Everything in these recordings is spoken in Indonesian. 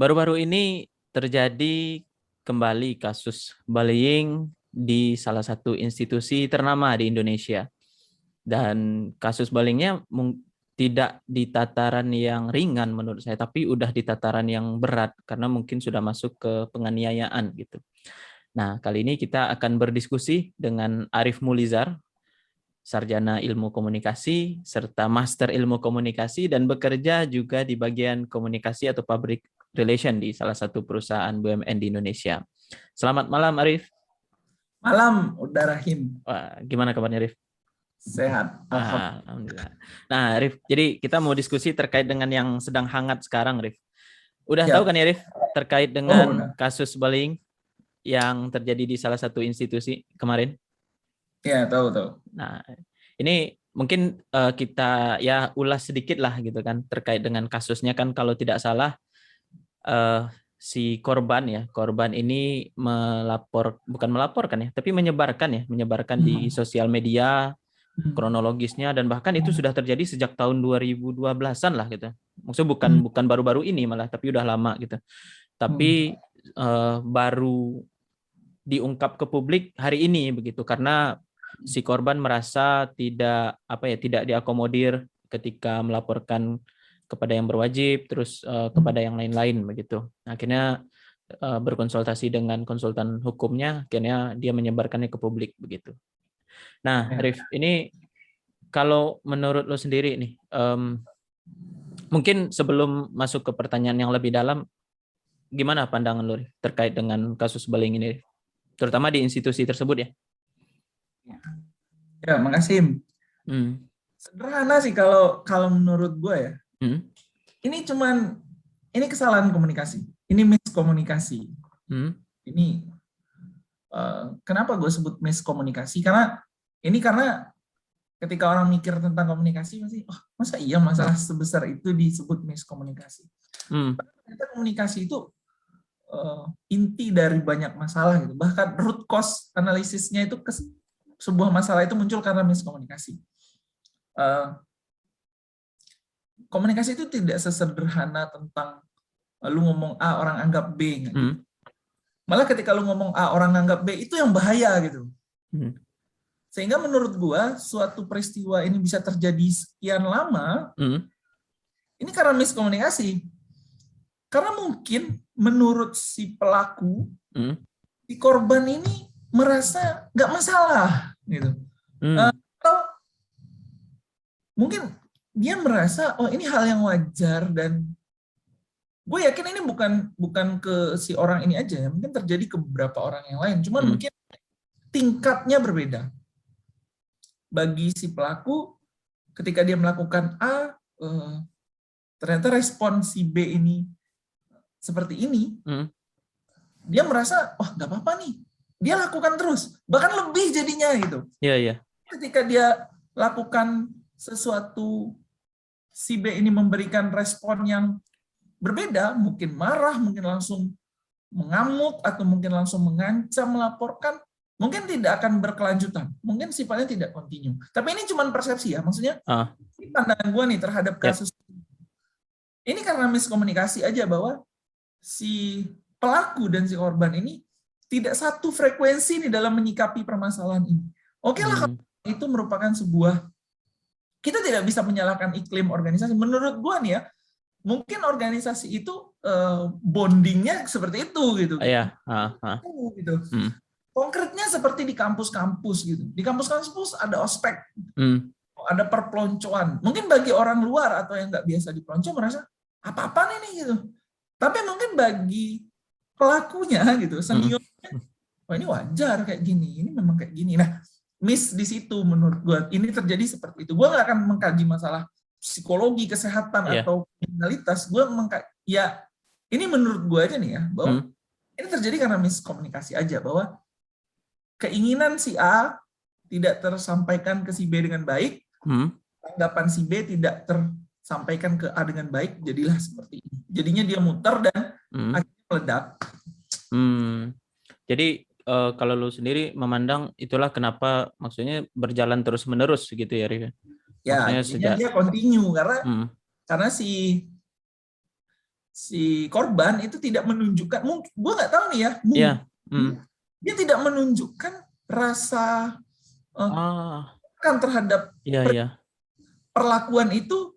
Baru-baru ini terjadi kembali kasus bullying di salah satu institusi ternama di Indonesia. Dan kasus bullyingnya tidak di tataran yang ringan menurut saya, tapi udah di tataran yang berat karena mungkin sudah masuk ke penganiayaan gitu. Nah, kali ini kita akan berdiskusi dengan Arif Mulizar, sarjana ilmu komunikasi, serta master ilmu komunikasi, dan bekerja juga di bagian komunikasi atau public relation di salah satu perusahaan BUMN di Indonesia. Selamat malam, Arif. Malam, udah Rahim. Wah, gimana kabarnya, Arif? Sehat. Alhamdulillah. Nah, Arif, jadi kita mau diskusi terkait dengan yang sedang hangat sekarang, Arif. Udah Ya. tahu kan ya, Arif, terkait dengan kasus bullying yang terjadi di salah satu institusi kemarin? Ya, tahu. Nah, ini mungkin kita ya ulas sedikit lah gitu kan terkait dengan kasusnya. Kan kalau tidak salah si korban ini bukan melaporkan ya, tapi menyebarkan di sosial media kronologisnya, dan bahkan itu sudah terjadi sejak tahun 2012-an lah gitu. Maksudnya bukan baru-baru ini malah, tapi udah lama gitu. Tapi baru diungkap ke publik hari ini begitu, karena si korban merasa tidak diakomodir ketika melaporkan kepada yang berwajib, terus kepada yang lain-lain begitu. Akhirnya berkonsultasi dengan konsultan hukumnya, akhirnya dia menyebarkannya ke publik begitu. Nah, Rif, ini kalau menurut lo sendiri nih, mungkin sebelum masuk ke pertanyaan yang lebih dalam, gimana pandangan lo terkait dengan kasus bullying ini, terutama di institusi tersebut ya? Ya, makasih. Sederhana sih kalau menurut gue ya. Ini kesalahan komunikasi. Ini miskomunikasi. Ini kenapa gue sebut miskomunikasi? Karena ketika orang mikir tentang komunikasi pasti, masa iya masalah sebesar itu disebut miskomunikasi? Ternyata komunikasi itu inti dari banyak masalah gitu. Bahkan root cause analisisnya itu sebuah masalah itu muncul karena miskomunikasi. Komunikasi itu tidak sesederhana tentang lu ngomong A orang anggap B. Gitu. Malah ketika lu ngomong A orang anggap B itu yang bahaya gitu. Sehingga menurut gua suatu peristiwa ini bisa terjadi sekian lama, ini karena miskomunikasi. Karena mungkin menurut si pelaku, si korban ini merasa nggak masalah gitu. Atau mungkin dia merasa ini hal yang wajar, dan gue yakin ini bukan ke si orang ini aja ya, mungkin terjadi ke beberapa orang yang lain. Cuman mungkin tingkatnya berbeda. Bagi si pelaku, ketika dia melakukan A, ternyata respon si B ini seperti ini, dia merasa, nggak apa-apa nih. Dia lakukan terus, bahkan lebih jadinya gitu. Iya. Ketika dia lakukan sesuatu, si B ini memberikan respon yang berbeda, mungkin marah, mungkin langsung mengamuk, atau mungkin langsung mengancam, melaporkan, mungkin tidak akan berkelanjutan. Mungkin sifatnya tidak kontinu. Tapi ini cuma persepsi ya, maksudnya pandangan gue nih terhadap kasus ini karena miskomunikasi aja, bahwa si pelaku dan si korban ini tidak satu frekuensi nih dalam menyikapi permasalahan ini. Oke lah, kalau itu merupakan sebuah, kita tidak bisa menyalahkan iklim organisasi. Menurut gua nih ya, mungkin organisasi itu bondingnya seperti itu gitu. Iya. Gitu. Konkretnya seperti di kampus-kampus gitu. Di kampus-kampus ada ospek, ada perpeloncoan. Mungkin bagi orang luar atau yang nggak biasa dipelonco merasa apa-apa nih gitu. Tapi mungkin bagi pelakunya gitu, seniornya, ini wajar kayak gini, ini memang kayak gini. Nah, miss di situ menurut gue, ini terjadi seperti itu. Gue nggak akan mengkaji masalah psikologi, kesehatan, atau kriminalitas. Ya ini menurut gue aja nih ya, bahwa ini terjadi karena miskomunikasi aja, bahwa keinginan si A tidak tersampaikan ke si B dengan baik, tanggapan si B tidak tersampaikan ke A dengan baik, jadilah seperti ini. Jadinya dia muter dan akhirnya meledak. Jadi kalau lu sendiri memandang itulah kenapa maksudnya berjalan terus-menerus gitu ya, Rif? Ya, jadinya dia continue karena si korban itu tidak menunjukkan, mungkin gue nggak tahu nih ya, dia tidak menunjukkan rasa kan terhadap perlakuan itu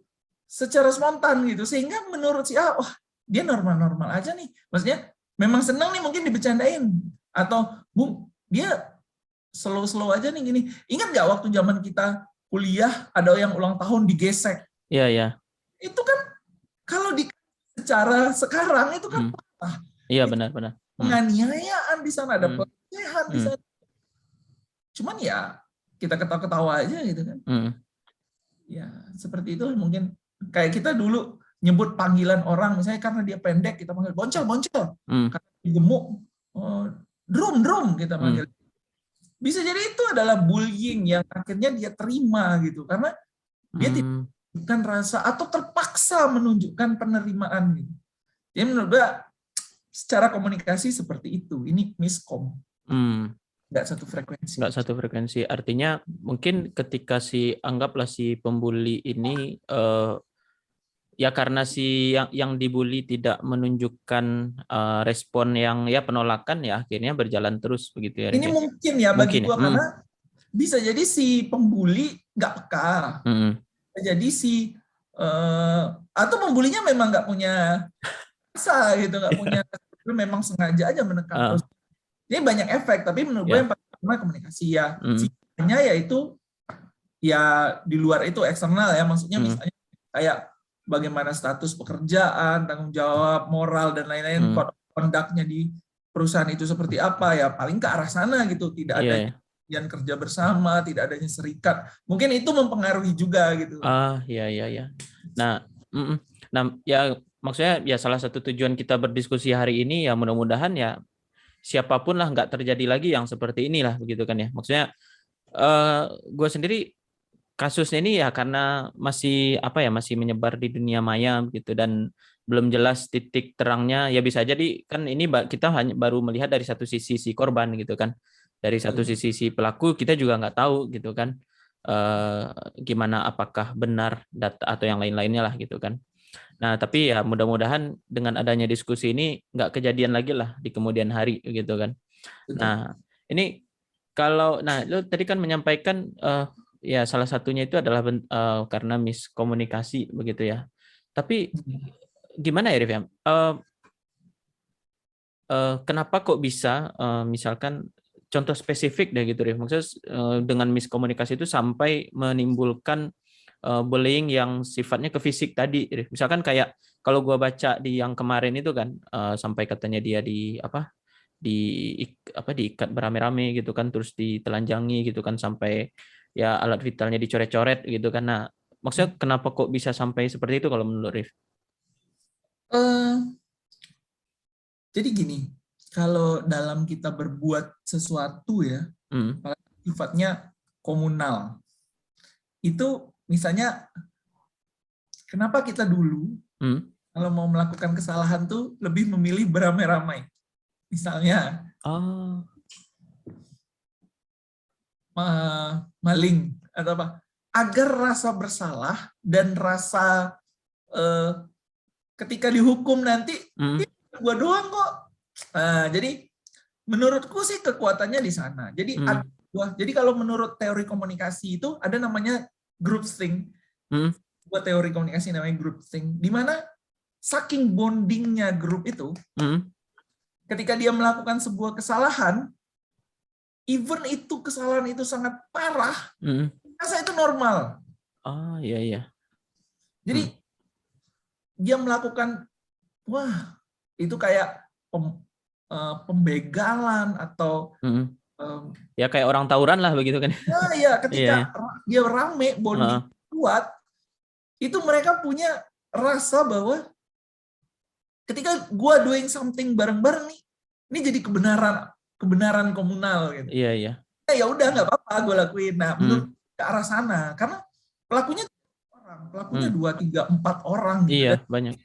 secara spontan gitu, sehingga menurut si A, wah dia normal-normal aja nih, maksudnya memang senang nih mungkin dibecandain, atau dia slow-slow aja nih gini. Ingat nggak waktu zaman kita kuliah ada yang ulang tahun digesek? Iya. Itu kan kalau secara sekarang itu kan iya benar-benar. Penganiayaan di sana, ada pelecehan di sana. Cuman ya kita ketawa-ketawa aja gitu kan. Ya seperti itu mungkin, kayak kita dulu nyebut panggilan orang misalnya karena dia pendek kita panggil boncel, karena dia gemuk drum kita panggil. Bisa jadi itu adalah bullying yang akhirnya dia terima gitu, karena dia tidak menunjukkan rasa atau terpaksa menunjukkan penerimaan gitu. Jadi menurut gue secara komunikasi seperti itu, ini miskom. Nggak satu frekuensi. Artinya mungkin ketika anggaplah si pembuli ini ya karena si yang dibully tidak menunjukkan respon yang ya penolakan, ya akhirnya berjalan terus begitu ya. Ini mungkin ya bagi gua, karena bisa jadi si pembuli nggak peka. Jadi si atau pembulinya memang nggak punya rasa gitu, nggak punya, memang sengaja aja menekan terus. Ini banyak efek, tapi menurut gue yang pertama komunikasi ya. Sisanya yaitu ya di luar itu eksternal ya, maksudnya misalnya kayak bagaimana status pekerjaan, tanggung jawab, moral dan lain-lain, konduknya di perusahaan itu seperti apa ya, paling ke arah sana gitu. Tidak ada yang kerja bersama, tidak adanya serikat. Mungkin itu mempengaruhi juga gitu. Iya. Nah, ya maksudnya ya salah satu tujuan kita berdiskusi hari ini ya mudah-mudahan ya siapapun lah nggak terjadi lagi yang seperti inilah begitu kan ya. Maksudnya gue sendiri kasusnya ini ya karena masih masih menyebar di dunia maya gitu, dan belum jelas titik terangnya. Ya bisa jadi kan ini kita hanya baru melihat dari satu sisi si korban gitu kan, dari satu sisi si pelaku kita juga nggak tahu gitu kan, gimana, apakah benar data atau yang lain-lainnya lah gitu kan. Nah tapi ya mudah-mudahan dengan adanya diskusi ini nggak kejadian lagi lah di kemudian hari gitu kan. Nah ini lo tadi kan menyampaikan ya salah satunya itu adalah karena miskomunikasi begitu ya. Tapi gimana ya Rif ya? Kenapa kok bisa misalkan contoh spesifik deh gitu Rif. Maksudnya dengan miskomunikasi itu sampai menimbulkan bullying yang sifatnya ke fisik tadi Rif. Misalkan kayak kalau gua baca di yang kemarin itu kan sampai katanya dia diikat beramai-ramai gitu kan, terus ditelanjangi gitu kan, sampai ya alat vitalnya dicoret-coret gitu kan. Nah, maksudnya kenapa kok bisa sampai seperti itu kalau menurut Rif? Jadi gini, kalau dalam kita berbuat sesuatu ya, sifatnya komunal, itu misalnya kenapa kita dulu kalau mau melakukan kesalahan tuh lebih memilih beramai-ramai, misalnya maling atau apa, agar rasa bersalah dan rasa ketika dihukum nanti gua doang kok. Jadi menurutku sih kekuatannya di sana. Jadi jadi kalau menurut teori komunikasi itu ada namanya groupthink. Buat teori komunikasi namanya groupthink, di mana saking bondingnya grup itu, ketika dia melakukan sebuah kesalahan, even itu kesalahan itu sangat parah, rasa itu normal. Iya. Jadi dia melakukan, wah itu kayak pembegalan atau ya kayak orang tawuran lah begitu kan. Ya ketika dia rame, bonding kuat, itu mereka punya rasa bahwa ketika gua doing something bareng-bareng nih, ini jadi kebenaran komunal gitu. Iya. Ya udah nggak apa-apa gue lakuin. Nah, menurut ke arah sana, karena pelakunya 2, 3, 4 orang gitu. Iya, banyak.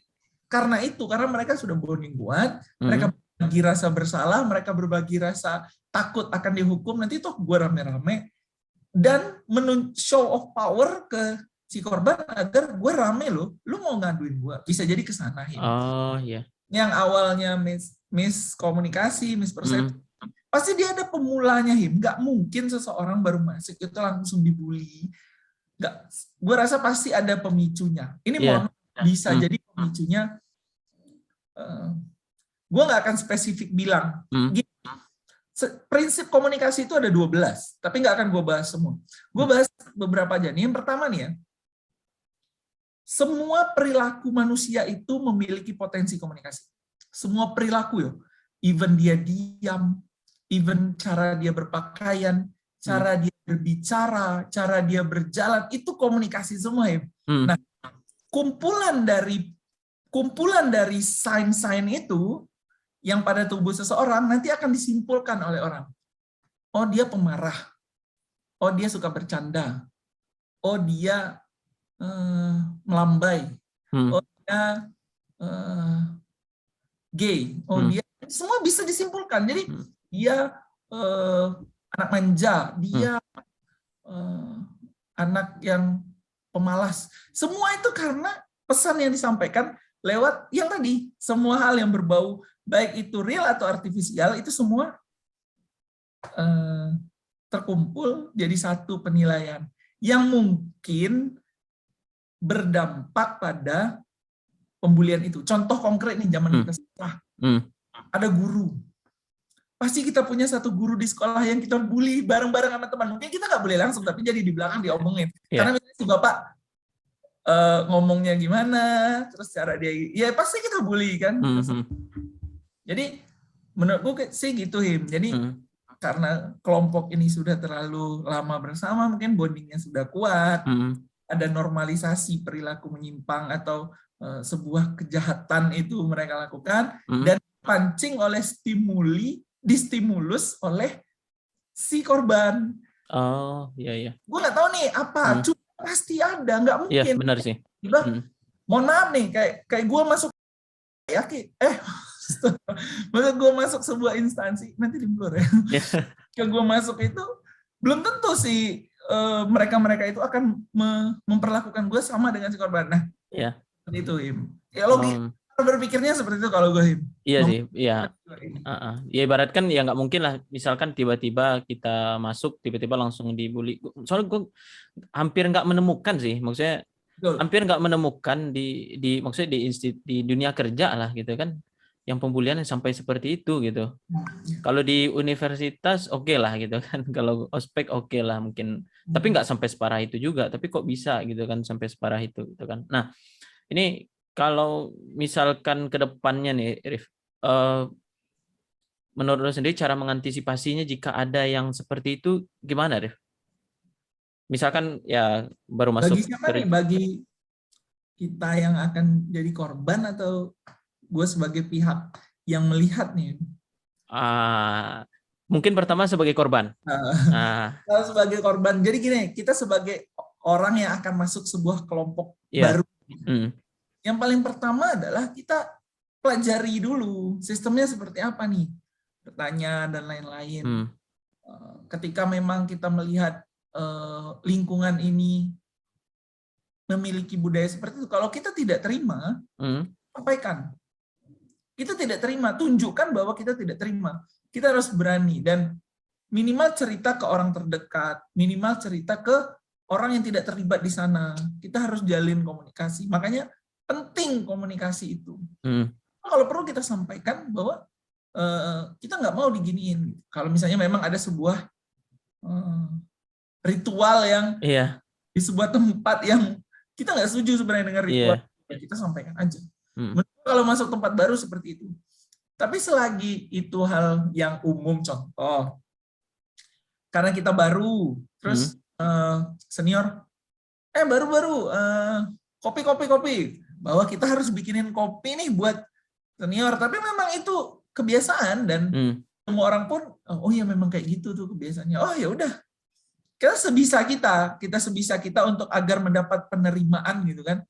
Karena mereka sudah bonding kuat, mereka berbagi rasa bersalah, mereka berbagi rasa takut akan dihukum, nanti toh gue rame-rame, dan show of power ke si korban agar gue rame loh, lu mau ngaduin gue, bisa jadi kesana. Oh iya. Yang awalnya miskomunikasi, mispersepsi, pasti dia ada pemulanya, Nggak mungkin seseorang baru masuk itu langsung dibully. Nggak, gue rasa pasti ada pemicunya. Ini bisa jadi pemicunya. Gue nggak akan spesifik bilang. Prinsip komunikasi itu ada 12, tapi nggak akan gue bahas semua. Gue bahas beberapa aja. Nih, yang pertama nih ya, semua perilaku manusia itu memiliki potensi komunikasi. Semua perilaku ya, even dia diam, even cara dia berpakaian, cara dia berbicara, cara dia berjalan, itu komunikasi semua ya. Nah, kumpulan dari sign-sign itu yang pada tubuh seseorang nanti akan disimpulkan oleh orang. Oh, dia pemarah. Oh, dia suka bercanda. Oh, dia melambai. Oh, dia gay. Oh, dia semua bisa disimpulkan. Jadi dia anak manja, dia anak yang pemalas. Semua itu karena pesan yang disampaikan lewat yang tadi, semua hal yang berbau, baik itu real atau artifisial, itu semua terkumpul jadi satu penilaian yang mungkin berdampak pada pembulian itu. Contoh konkret nih, zaman kita sekolah, ada guru. Pasti kita punya satu guru di sekolah yang kita bully bareng-bareng sama teman. Mungkin kita nggak boleh langsung, tapi jadi di belakang diomongin. Karena misalnya si bapak ngomongnya gimana, terus cara dia, ya pasti kita bully kan. Jadi menurutku sih gitu, Jadi karena kelompok ini sudah terlalu lama bersama, mungkin bondingnya sudah kuat, ada normalisasi perilaku menyimpang atau sebuah kejahatan itu mereka lakukan, dan pancing oleh distimulus oleh si korban. Oh iya. Gue nggak tahu nih apa, cuma pasti ada, nggak mungkin. Iya benar sih. Mohon maaf nih, kayak gue masuk maksud gue masuk sebuah instansi, nanti di blur ya. Kalau gue masuk itu, belum tentu sih mereka itu akan memperlakukan gue sama dengan si korban. Nah, seperti itu, ya logis. Berpikirnya seperti itu kalau gue, Iya sih, iya. Ya ibaratkan ya nggak mungkin lah, misalkan tiba-tiba kita masuk, tiba-tiba langsung dibully. Soalnya gue hampir nggak menemukan sih, maksudnya hampir nggak menemukan maksudnya di dunia kerja lah gitu kan, yang pembulian sampai seperti itu gitu. Kalau di universitas oke lah gitu kan, kalau ospek oke lah mungkin, tapi nggak sampai separah itu juga. Tapi kok bisa gitu kan sampai separah itu gitu kan. Nah ini kalau misalkan ke depannya nih, Rif, menurut lo sendiri cara mengantisipasinya jika ada yang seperti itu gimana, Rif? Misalkan ya baru masuk. Bagi siapa nih? Bagi kita yang akan jadi korban atau gue sebagai pihak yang melihat nih? Mungkin pertama sebagai korban. Sebagai korban. Jadi gini, kita sebagai orang yang akan masuk sebuah kelompok baru. Yang paling pertama adalah kita pelajari dulu sistemnya seperti apa nih, pertanyaan dan lain-lain. Ketika memang kita melihat lingkungan ini memiliki budaya seperti itu, kalau kita tidak terima, sampaikan. Kita tidak terima, tunjukkan bahwa kita tidak terima. Kita harus berani dan minimal cerita ke orang terdekat, minimal cerita ke orang yang tidak terlibat di sana. Kita harus jalin komunikasi. Makanya penting komunikasi itu. Kalau perlu kita sampaikan bahwa kita nggak mau diginiin. Kalau misalnya memang ada sebuah ritual yang di sebuah tempat yang kita nggak setuju sebenarnya dengan ritual, kita sampaikan aja. Kalau masuk tempat baru seperti itu. Tapi selagi itu hal yang umum, contoh, karena kita baru, terus senior, baru-baru kopi, bahwa kita harus bikinin kopi nih buat senior, tapi memang itu kebiasaan dan semua orang pun oh ya memang kayak gitu tuh kebiasaannya. Oh ya udah. Kita sebisa kita untuk agar mendapat penerimaan gitu kan.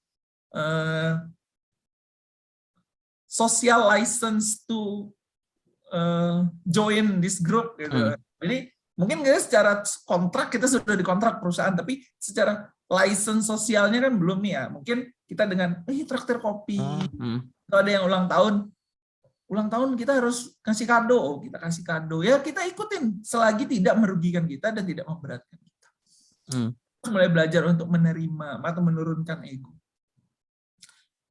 Social license to join this group gitu. Jadi mungkin secara kontrak kita sudah dikontrak perusahaan, tapi secara license sosialnya kan belum nih ya. Mungkin kita dengan traktir kopi, atau ada yang ulang tahun kita harus kasih kado, kita kasih kado. Ya kita ikutin selagi tidak merugikan kita dan tidak memberatkan kita. Mulai belajar untuk menerima atau menurunkan ego.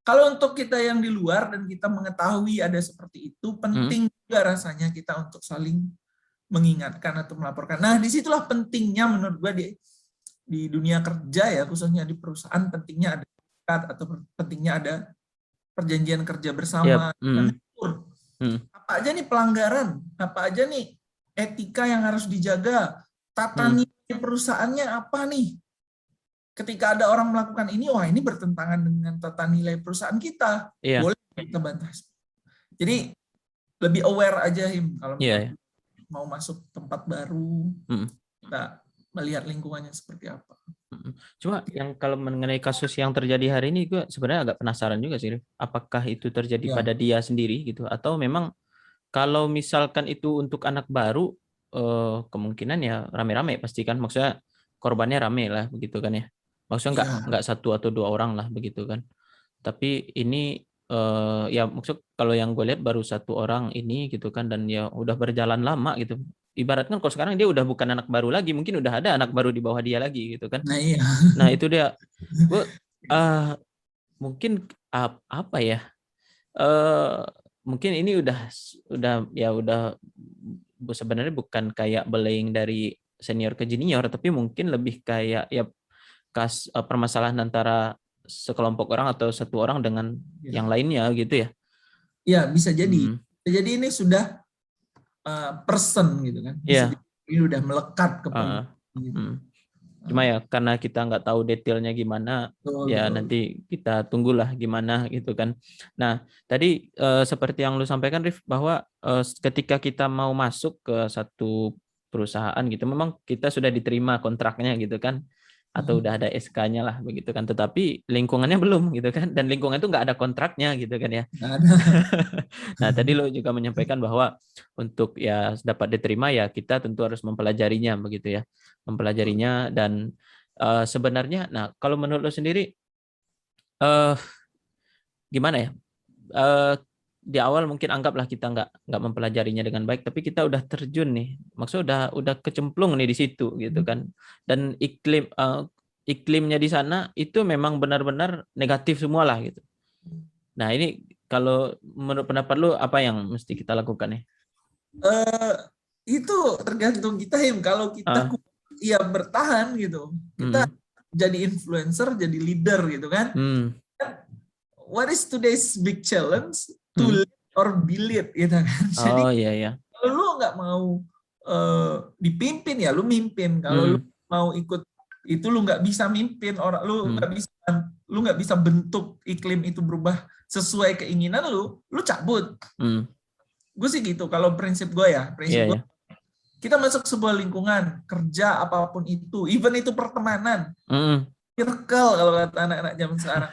Kalau untuk kita yang di luar dan kita mengetahui ada seperti itu, penting juga rasanya kita untuk saling mengingatkan atau melaporkan. Nah, disitulah pentingnya menurut gue di dunia kerja ya, khususnya di perusahaan, pentingnya ada atau pentingnya ada perjanjian kerja bersama. Apa aja nih pelanggaran, apa aja nih etika yang harus dijaga, tata nilai perusahaannya apa nih. Ketika ada orang melakukan ini, wah ini bertentangan dengan tata nilai perusahaan kita, boleh kita bantah. Jadi lebih aware aja kalau mau masuk tempat baru, kita melihat lingkungannya seperti apa. Cuma yang kalau mengenai kasus yang terjadi hari ini, gue sebenarnya agak penasaran juga sih, apakah itu terjadi pada dia sendiri gitu, atau memang kalau misalkan itu untuk anak baru, kemungkinan ya rame-rame pasti kan, maksudnya korbannya rame lah begitu kan ya. Maksudnya nggak satu atau dua orang lah begitu kan. Tapi ini ya maksud kalau yang gue lihat baru satu orang ini gitu kan, dan ya udah berjalan lama gitu. Ibaratkan kalau sekarang dia udah bukan anak baru lagi, mungkin udah ada anak baru di bawah dia lagi gitu kan. Nah itu dia. Gue mungkin apa ya? Mungkin ini udah sebenarnya bukan kayak bullying dari senior ke junior, tapi mungkin lebih kayak ya permasalahan antara sekelompok orang atau satu orang dengan yang lainnya gitu ya. Ya bisa jadi. Jadi ini sudah person gitu kan. Ini udah melekat ke gitu. Cuma ya karena kita nggak tahu detailnya gimana, nanti kita tunggulah gimana gitu kan. Nah tadi seperti yang lu sampaikan Rif, bahwa ketika kita mau masuk ke satu perusahaan gitu, memang kita sudah diterima kontraknya gitu kan, atau udah ada SK-nya lah begitu kan, tetapi lingkungannya belum gitu kan, dan lingkungan itu nggak ada kontraknya gitu kan ya. Nah tadi lo juga menyampaikan bahwa untuk ya dapat diterima ya kita tentu harus mempelajarinya begitu ya, mempelajarinya. Dan sebenarnya, nah kalau menurut lo sendiri gimana ya, di awal mungkin anggaplah kita nggak mempelajarinya dengan baik, tapi kita udah terjun nih, maksudnya udah kecemplung nih di situ gitu kan, dan iklimnya di sana itu memang benar-benar negatif semua lah gitu. Nah ini kalau menurut pendapat lu apa yang mesti kita lakukan nih? Itu tergantung kita kalau kita bertahan gitu, kita jadi influencer, jadi leader gitu kan. What is today's big challenge? To lead or be lead gitu kan. Jadi kalau lu nggak mau dipimpin ya lu mimpin. Kalau lu mau ikut itu lu nggak bisa mimpin orang, lu nggak bisa bentuk iklim itu berubah sesuai keinginan lu cabut. Gue sih gitu kalau prinsip gue ya. Gue kita masuk sebuah lingkungan kerja apapun itu, even itu pertemanan, circle kalau kata anak-anak zaman sekarang.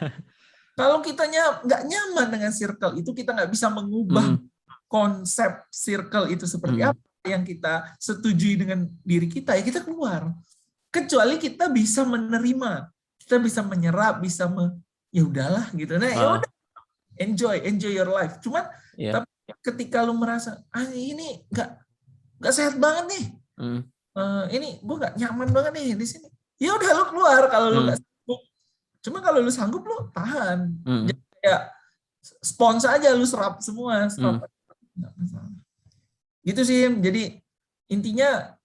Kalau kita nggak nyaman dengan circle itu, kita nggak bisa mengubah konsep circle itu seperti apa yang kita setujui dengan diri kita, ya kita keluar. Kecuali kita bisa menerima, kita bisa menyerap, bisa ya udahlah gitu. Nah, ya udah, enjoy your life. Cuman tapi ketika lu merasa ini nggak sehat banget nih, ini gue nggak nyaman banget nih di sini, ya udah lu keluar kalau lu nggak. Cuma kalau lu sanggup, lu tahan. Jadi kayak spons aja, lu serap semua. Gitu sih. Jadi intinya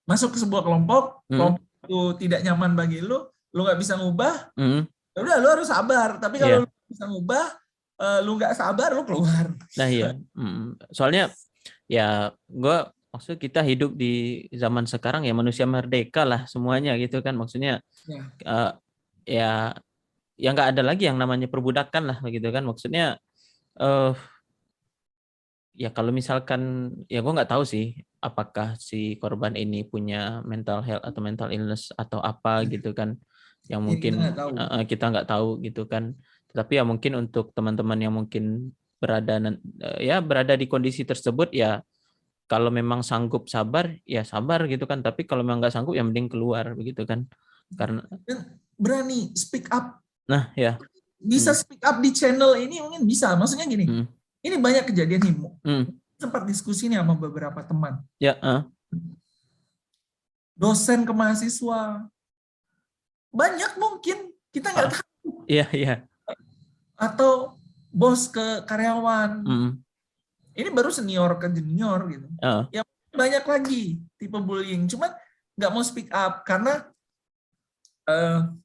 masuk ke sebuah kelompok itu tidak nyaman bagi lu nggak bisa ngubah, ya udah lu harus sabar. Tapi kalau lu bisa ngubah, lu nggak sabar, lu keluar. Nah iya. Soalnya ya maksudnya kita hidup di zaman sekarang ya manusia merdeka lah semuanya gitu kan, maksudnya ya nggak ada lagi yang namanya perbudakan lah begitu kan, maksudnya ya kalau misalkan ya gue nggak tahu sih apakah si korban ini punya mental health atau mental illness atau apa gitu kan, yang mungkin kita nggak tahu gitu kan. Tapi ya mungkin untuk teman-teman yang mungkin berada di kondisi tersebut, ya kalau memang sanggup sabar ya sabar gitu kan, tapi kalau memang nggak sanggup ya mending keluar begitu kan. Karena Dan berani speak up. Nah, ya. Bisa speak up di channel ini mungkin bisa. Maksudnya gini, ini banyak kejadian nih. Sempat diskusi nih sama beberapa teman. Ya. Dosen ke mahasiswa. Banyak mungkin, kita nggak tahu. Iya. Atau bos ke karyawan. Ini baru senior ke junior gitu. Ya banyak lagi tipe bullying. Cuman nggak mau speak up karena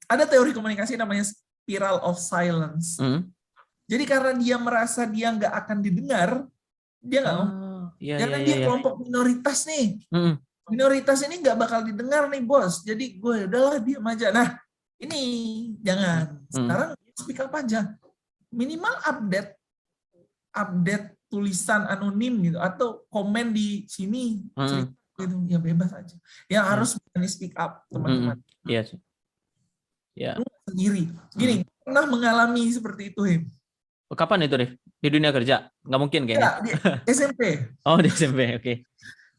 ada teori komunikasi namanya spiral of silence. Jadi karena dia merasa dia nggak akan didengar, dia nggak ngomong. Karena dia kelompok minoritas nih. Minoritas ini nggak bakal didengar nih bos. Jadi gue udahlah diam aja. Nah ini jangan. Sekarang speak up aja. Minimal update tulisan anonim gitu atau komen di sini gitu. Ya bebas aja. Yang harus berani speak up teman-teman. Iya sih. Ya. Lu sendiri. Gini, pernah mengalami seperti itu, Him? Kapan itu, Rif? Di dunia kerja? Nggak mungkin kayaknya. Ya, di SMP. Oh, di SMP, oke.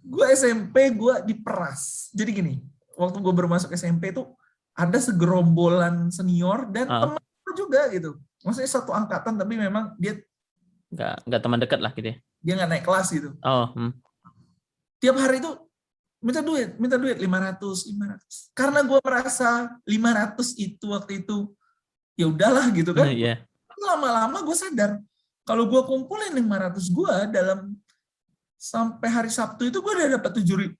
Gue SMP, gue diperas. Jadi gini, waktu gue baru masuk SMP tuh ada segerombolan senior dan teman gue juga gitu. Maksudnya satu angkatan, tapi memang dia nggak teman dekat lah gitu ya. Dia nggak naik kelas gitu. Tiap hari tuh minta duit 500. Karena gue merasa 500 itu waktu itu ya udahlah gitu kan. Lama-lama gue sadar kalau gue kumpulin 500 gue dalam sampai hari Sabtu itu gue udah dapat 3.500.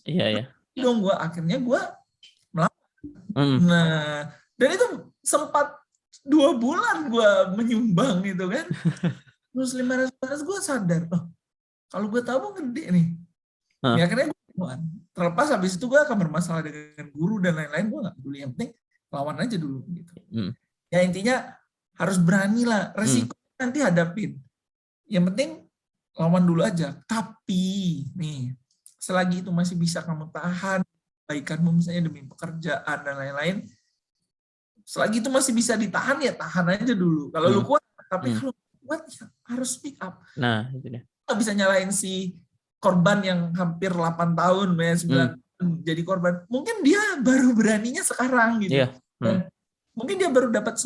Iya. Dong akhirnya gue melakukan. Nah, dan itu sempat 2 bulan gue menyumbang gitu kan. Terus 500 gue sadar, kalau gue tabung gede nih. Ya akhirnya gue terlepas habis itu gue akan bermasalah dengan guru dan lain-lain, gue nggak peduli, yang penting lawan aja dulu gitu. Ya intinya harus berani lah, resiko nanti hadapin. Yang penting lawan dulu aja. Tapi nih selagi itu masih bisa kamu tahan kebaikanmu misalnya demi pekerjaan dan lain-lain, selagi itu masih bisa ditahan ya tahan aja dulu. Kalau lu kuat, tapi kalau kuat ya harus speak up. Nah itu dia. Nggak bisa nyalain si korban yang hampir 8 tahun, 9 tahun jadi korban. Mungkin dia baru beraninya sekarang gitu. Mungkin dia baru dapat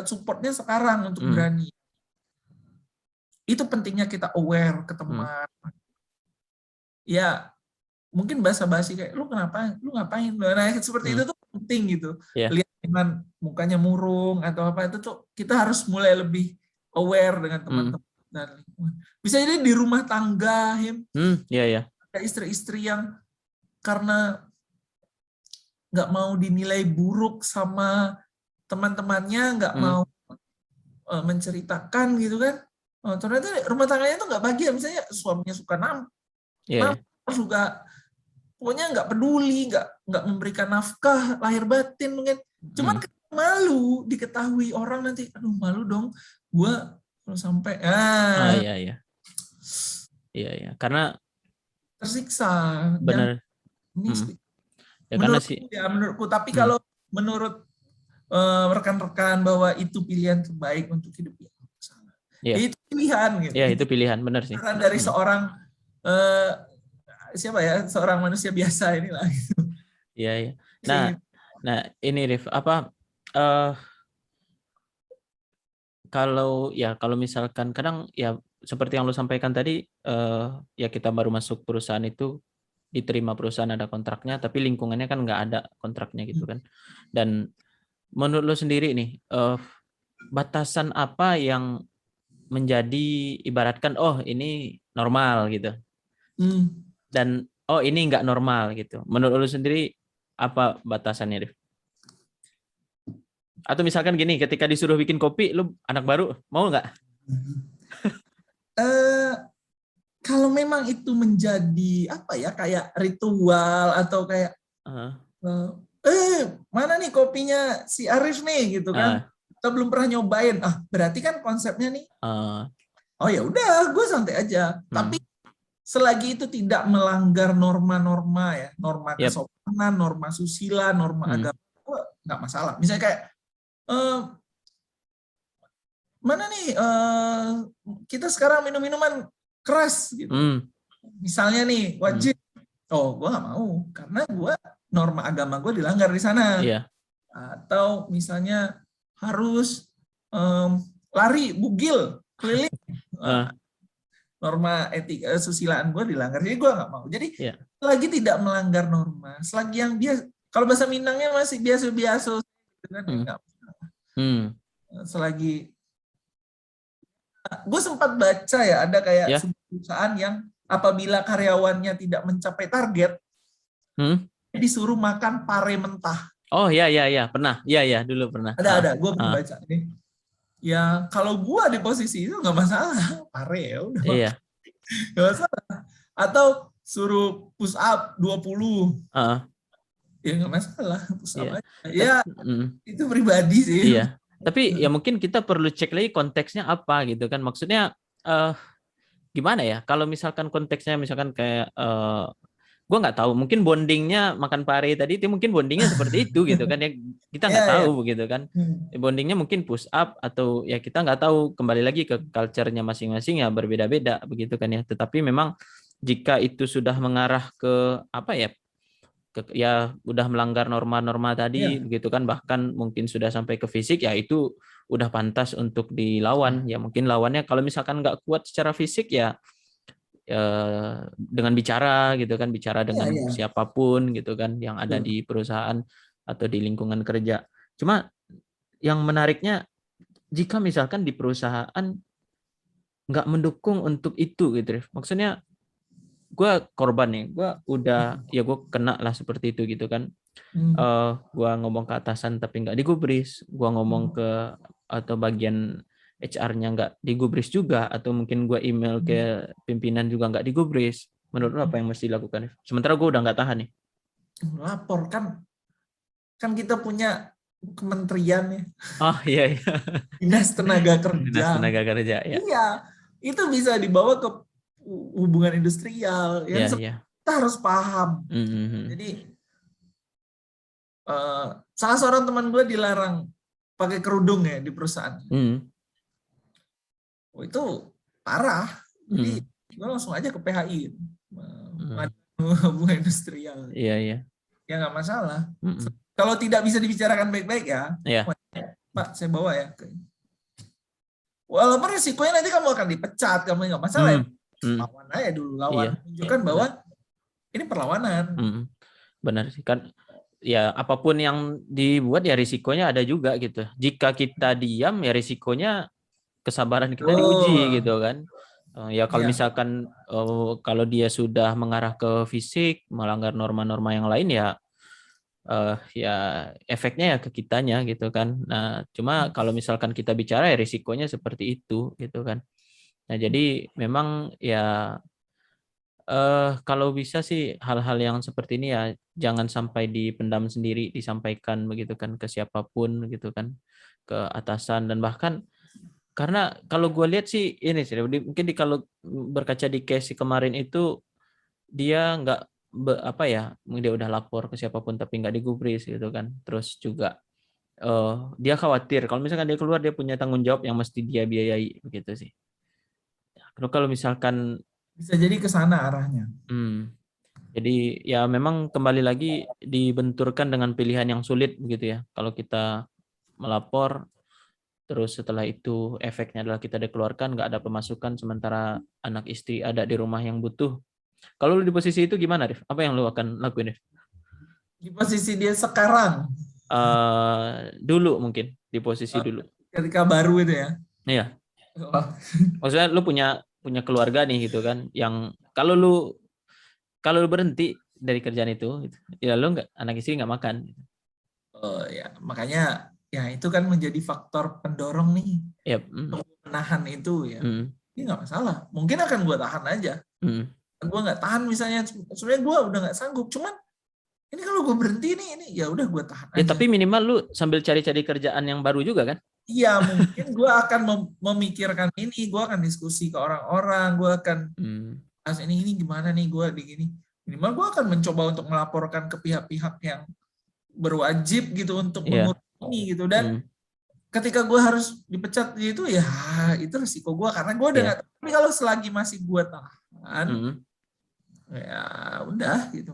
supportnya sekarang untuk berani. Itu pentingnya kita aware ke teman. Ya mungkin basa-basi kayak lu ngapain? Nah seperti itu tuh penting gitu. Lihat dengan mukanya murung atau apa itu tuh kita harus mulai lebih aware dengan teman-teman. Dan lingkungan. Bisa jadi di rumah tangga, ada istri-istri yang karena nggak mau dinilai buruk sama teman-temannya, nggak mau menceritakan gitu kan. Ternyata rumah tangganya tuh nggak bahagia. Misalnya suaminya suka suka pokoknya nggak peduli, nggak memberikan nafkah lahir batin mungkin. Cuman malu diketahui orang nanti, aduh malu dong, gue sampai iya karena tersiksa. Benar. Menurutku tapi kalau menurut rekan-rekan bahwa itu pilihan terbaik untuk hidup itu pilihan gitu. Itu pilihan, benar sih. Dari seorang seorang manusia biasa inilah gitu. Iya. Nah ini Rif, kalau misalkan kadang ya seperti yang lo sampaikan tadi, ya kita baru masuk perusahaan itu, diterima perusahaan ada kontraknya, tapi lingkungannya kan nggak ada kontraknya gitu kan. Dan menurut lo sendiri nih, batasan apa yang menjadi ibaratkan ini normal gitu, dan ini nggak normal gitu. Menurut lo sendiri apa batasannya, Rif? Atau misalkan gini, ketika disuruh bikin kopi, lu anak baru, mau nggak? Kalau memang itu menjadi kayak ritual atau kayak mana nih kopinya si Arif nih gitu kan? Kita belum pernah nyobain. Berarti kan konsepnya nih. Ya udah, gue santai aja. Tapi selagi itu tidak melanggar norma-norma ya, norma kesopanan, norma susila, norma agama, gue nggak masalah. Misalnya kayak mana nih kita sekarang minum minuman keras gitu. Misalnya nih wajib, gue nggak mau karena gue norma agama gue dilanggar di sana. Iya. Atau misalnya harus lari bugil keliling, norma etika susilaan gue dilanggar, jadi gue nggak mau. Jadi lagi tidak melanggar norma, selagi yang biasa, kalau bahasa Minangnya masih biasa-biasa, kan nggak masalah. Selagi gue sempat baca ya, ada kayak perusahaan yang apabila karyawannya tidak mencapai target, disuruh makan pare mentah. Oh ya, pernah. Ya, dulu pernah. Ada, gue pernah baca nih. Ya kalau gue di posisi itu nggak masalah, pare ya udah. Iya. Nggak masalah. Atau suruh push up 20. Ya nggak masalah, push up aja. Ya itu pribadi sih. Iya. Tapi ya mungkin kita perlu cek lagi konteksnya apa gitu kan. Maksudnya gimana ya? Kalau misalkan konteksnya misalkan kayak gue nggak tahu, mungkin bondingnya makan pare tadi itu mungkin bondingnya seperti itu gitu kan ya, kita nggak tahu begitu kan, bondingnya mungkin push up atau ya kita nggak tahu, kembali lagi ke culture-nya masing-masing ya, berbeda-beda begitu kan ya. Tetapi memang jika itu sudah mengarah ke apa ya, ya udah melanggar norma-norma tadi begitu kan, bahkan mungkin sudah sampai ke fisik, ya itu udah pantas untuk dilawan. Ya mungkin lawannya kalau misalkan nggak kuat secara fisik ya dengan bicara gitu kan, bicara dengan siapapun gitu kan yang ada di perusahaan atau di lingkungan kerja. Cuma yang menariknya jika misalkan di perusahaan nggak mendukung untuk itu gitu, maksudnya gue korban nih, gue udah ya gue kena lah seperti itu gitu kan. Gue ngomong ke atasan tapi nggak digubris, gue ngomong ke atau bagian HR-nya nggak digubris juga, atau mungkin gue email ke pimpinan juga nggak digubris. Menurut lo apa yang mesti dilakukan? Sementara gue udah nggak tahan nih. Lapor kan kita punya kementerian ya. Oh iya. Dinas Tenaga Kerja. Dinas Tenaga Kerja ya. Iya, itu bisa dibawa ke hubungan industrial. Yang kita harus paham. Jadi salah seorang teman gue dilarang pakai kerudung ya di perusahaan. Oh, itu parah. Jadi gue langsung aja ke PHI, hubungan industrial. Iya. Ya nggak masalah. Kalau tidak bisa dibicarakan baik-baik ya, Pak saya bawa ya. Walaupun risikonya nanti kamu akan dipecat, kamu nggak masalah ya. Lawan aja dulu, lawan. Tunjukkan bahwa ini perlawanan. Benar sih kan. Ya apapun yang dibuat ya risikonya ada juga gitu. Jika kita diam ya risikonya kesabaran kita diuji gitu kan. Ya kalau misalkan kalau dia sudah mengarah ke fisik, melanggar norma-norma yang lain ya ya efeknya ya ke kitanya gitu kan. Nah, cuma kalau misalkan kita bicara ya risikonya seperti itu gitu kan. Nah, jadi memang ya kalau bisa sih hal-hal yang seperti ini ya jangan sampai dipendam sendiri, disampaikan begitu kan ke siapapun gitu kan, ke atasan. Dan bahkan karena kalau gue lihat sih ini sih mungkin kalau berkaca di case kemarin itu dia nggak dia udah lapor ke siapapun tapi nggak digubris gitu kan. Terus juga dia khawatir kalau misalkan dia keluar dia punya tanggung jawab yang mesti dia biayai begitu sih. Kalau misalkan bisa jadi ke sana arahnya. Jadi ya memang kembali lagi dibenturkan dengan pilihan yang sulit begitu ya. Kalau kita melapor terus setelah itu efeknya adalah kita dikeluarkan, nggak ada pemasukan, sementara anak istri ada di rumah yang butuh. Kalau lu di posisi itu gimana, Rif? Apa yang lu akan lakuin, Rif? Di posisi dia sekarang? Dulu mungkin, di posisi dulu. Ketika baru itu ya? Iya. Maksudnya lu punya keluarga nih gitu kan, yang kalau lu berhenti dari kerjaan itu, ya lu anak istri nggak makan. Oh ya, makanya ya itu kan menjadi faktor pendorong nih. Untuk menahan itu ya. Ini nggak masalah. Mungkin akan gue tahan aja. Gue nggak tahan misalnya, sebenarnya gue udah nggak sanggup. Cuman ini kalau gue berhenti ini ya udah gue tahan aja. Tapi minimal lu sambil cari-cari kerjaan yang baru juga kan? Iya, mungkin gue akan memikirkan ini. Gue akan diskusi ke orang-orang. Gue akan ini gimana nih gue di gini. Minimal gue akan mencoba untuk melaporkan ke pihak-pihak yang berwajib gitu untuk mengurus ini gitu. Dan ketika gue harus dipecat itu ya itu resiko gue karena gue udah nggak. Tapi kalau selagi masih gue tahan, ya udah gitu.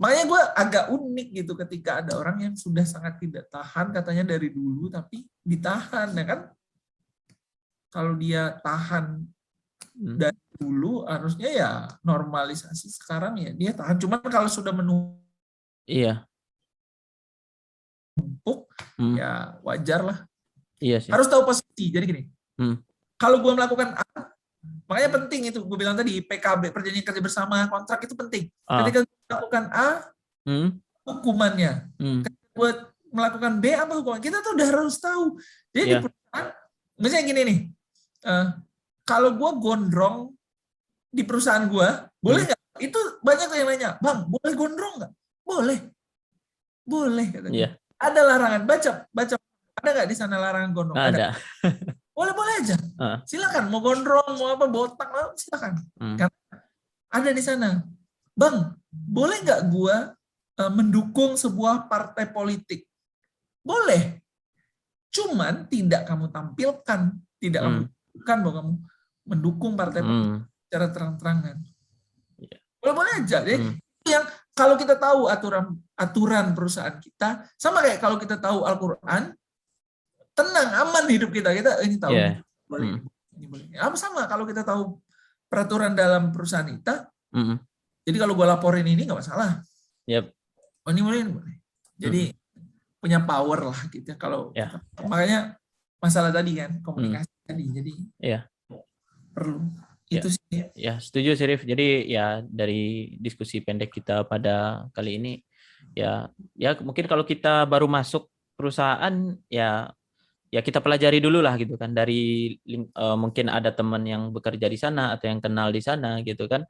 Makanya gue agak unik gitu ketika ada orang yang sudah sangat tidak tahan katanya dari dulu tapi ditahan, ya kan? Kalau dia tahan dari dulu harusnya ya normalisasi, sekarang ya dia tahan. Cuman kalau sudah menumpuk ya wajar lah. Iya sih. Harus tahu posisi. Jadi gini, kalau gue melakukan A, makanya penting itu gue bilang tadi, PKB, perjanjian kerja bersama, kontrak itu penting. Ketika gue melakukan A, hukumannya. Ketika gue melakukan B, apa hukuman? Kita tuh udah harus tahu. Jadi di perusahaan, misalnya gini nih, kalau gue gondrong di perusahaan gue, boleh nggak? Itu banyak yang nanya, Bang, boleh gondrong nggak? Boleh. Boleh, katanya. Ada larangan. Baca. Ada nggak di sana larangan gondrong? Ada. Boleh aja. Silakan, mau gondrong, mau apa, botak, silakan. Karena ada di sana. Bang, boleh nggak gue mendukung sebuah partai politik? Boleh. Cuman tidak kamu tampilkan, tidak kamu tunjukkan bahwa kamu mendukung partai politik secara terang-terangan. Boleh aja. Jadi yang kalau kita tahu aturan perusahaan kita, sama kayak kalau kita tahu Al-Quran, tenang, aman hidup kita. Kita ini tahu. Boleh. Ini boleh. Sama kalau kita tahu peraturan dalam perusahaan kita. Jadi kalau gue laporin ini nggak masalah. Oh, ini boleh. Jadi punya power lah gitu. Kalau makanya masalah tadi kan komunikasi tadi. Jadi perlu. Itu sih. Ya, setuju Syarif. Jadi ya dari diskusi pendek kita pada kali ini ya mungkin kalau kita baru masuk perusahaan ya kita pelajari dulu lah gitu kan, dari mungkin ada teman yang bekerja di sana atau yang kenal di sana gitu kan.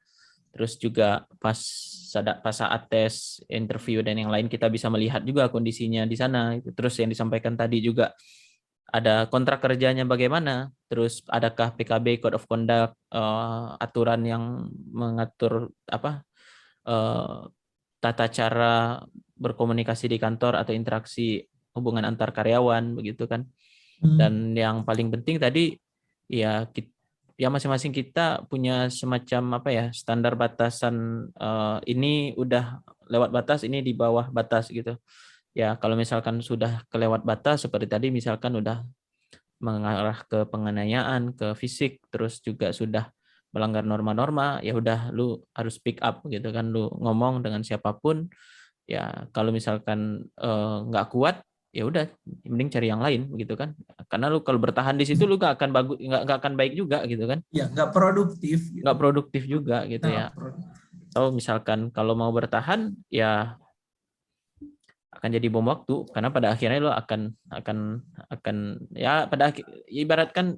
Terus juga pas saat tes interview dan yang lain kita bisa melihat juga kondisinya di sana. Terus yang disampaikan tadi juga ada kontrak kerjanya bagaimana, terus adakah PKB Code of Conduct, aturan yang mengatur tata cara berkomunikasi di kantor atau interaksi hubungan antar karyawan begitu kan. Dan yang paling penting tadi ya masing-masing kita punya semacam standar batasan, ini udah lewat batas, ini di bawah batas gitu. Ya kalau misalkan sudah kelewat batas seperti tadi, misalkan udah mengarah ke penganiayaan, ke fisik, terus juga sudah melanggar norma-norma, ya udah lu harus speak up gitu kan, lu ngomong dengan siapapun. Ya kalau misalkan nggak kuat, ya udah mending cari yang lain begitu kan, karena lu kalau bertahan di situ lu nggak akan bagus, nggak akan baik juga gitu kan. Ya nggak produktif gitu. Nggak produktif juga gitu ya. Atau misalkan kalau mau bertahan ya akan jadi bom waktu, karena pada akhirnya lo akan ya ibaratkan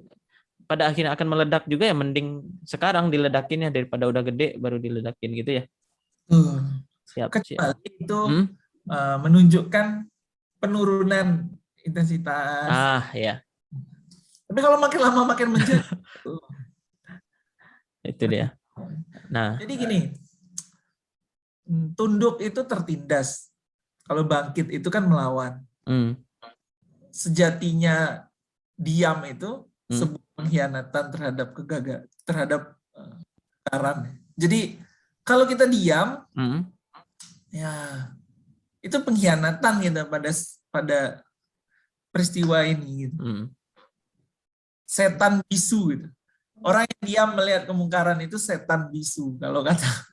pada akhirnya akan meledak juga, ya mending sekarang diledakinnya daripada udah gede baru diledakin gitu ya. Siap. Itu menunjukkan penurunan intensitas. Ya. Tapi kalau makin lama makin menjadi. Itu dia. Nah. Jadi gini, tunduk itu tertindas. Kalau bangkit itu kan melawan. Sejatinya diam itu sebuah pengkhianatan terhadap kebenaran. Jadi kalau kita diam, ya itu pengkhianatan gitu pada peristiwa ini. Gitu. Setan bisu gitu. Orang yang diam melihat kemungkaran itu setan bisu kalau kata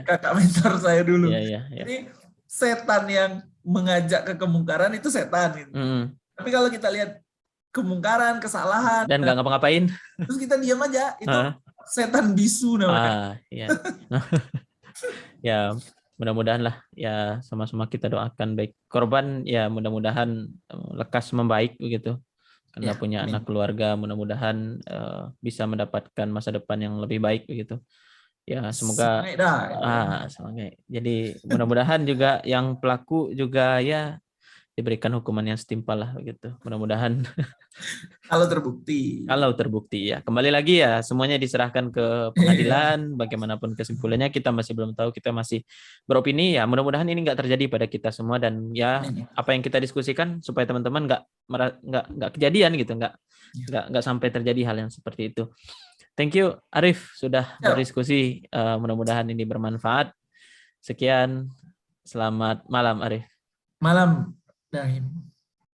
kakak mentor saya dulu. Jadi setan yang mengajak ke kemungkaran itu setan gitu. Tapi kalau kita lihat kemungkaran, kesalahan dan nggak ngapa-ngapain, terus kita diam aja, itu setan bisu namanya. Ya mudah-mudahan lah ya, sama-sama kita doakan baik korban ya, mudah-mudahan lekas membaik begitu. Karena punya anak keluarga, mudah-mudahan bisa mendapatkan masa depan yang lebih baik begitu. Ya semoga semoga. Jadi mudah-mudahan juga yang pelaku juga ya diberikan hukuman yang setimpal lah begitu. Mudah-mudahan. Kalau terbukti ya. Kembali lagi ya, semuanya diserahkan ke pengadilan. Bagaimanapun kesimpulannya kita masih belum tahu, kita masih beropini ya. Mudah-mudahan ini nggak terjadi pada kita semua, dan ya apa yang kita diskusikan supaya teman-teman nggak kejadian gitu, nggak sampai terjadi hal yang seperti itu. Thank you Arif sudah berdiskusi. Mudah-mudahan ini bermanfaat. Sekian, selamat malam Arif. Malam, Dahim.